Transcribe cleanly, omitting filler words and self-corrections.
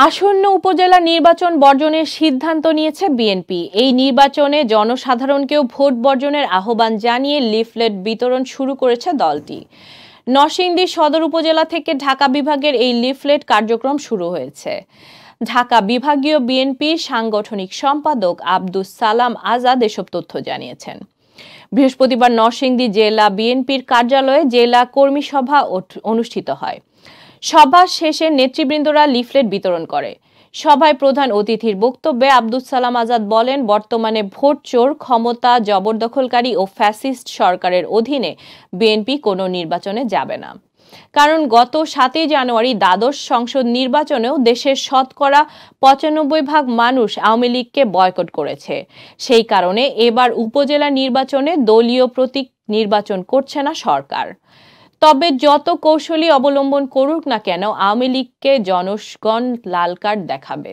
আসন্ন উপজেলা নির্বাচন বর্জনের সিদ্ধান্ত নিয়েছে বিএনপি। এই নির্বাচনে জনসাধারণকেও ভোট বর্জনের আহ্বান জানিয়ে লিফলেট বিতরণ শুরু করেছে দলটি। নরসিংদী সদর উপজেলা থেকে ঢাকা বিভাগের এই লিফলেট কার্যক্রম শুরু হয়েছে। ঢাকা বিভাগীয় বিএনপির সাংগঠনিক সম্পাদক আব্দুস সালাম আজাদ এসব তথ্য জানিয়েছেন। বৃহস্পতিবার নরসিংদী জেলা বিএনপির কার্যালয়ে জেলা কর্মী সভা অনুষ্ঠিত হয়। সভা শেষে নেতৃবৃন্দরা লিফলেট বিতরণ করে। সভায় প্রধান অতিথির বক্তব্যে আব্দুস সালাম আজাদ বলেন, বর্তমানে ভোট চোর, ক্ষমতা জবরদখলকারী ও ফ্যাসিস্ট সরকারের অধীনে বিএনপি কোনো নির্বাচনে যাবে না। কারণ গত 7 জানুয়ারি দ্বাদশ সংসদ নির্বাচনেও দেশের শতকরা 95% মানুষ আওয়ামী লীগকে বয়কট করেছে। সেই কারণে এবার উপজেলা নির্বাচনে দলীয় প্রতীক নির্বাচন করছে না সরকার। তবে যত কৌশলী অবলম্বন করুক না কেন আওয়ামী লীগকে জনগণ লাল কার্ড দেখাবে।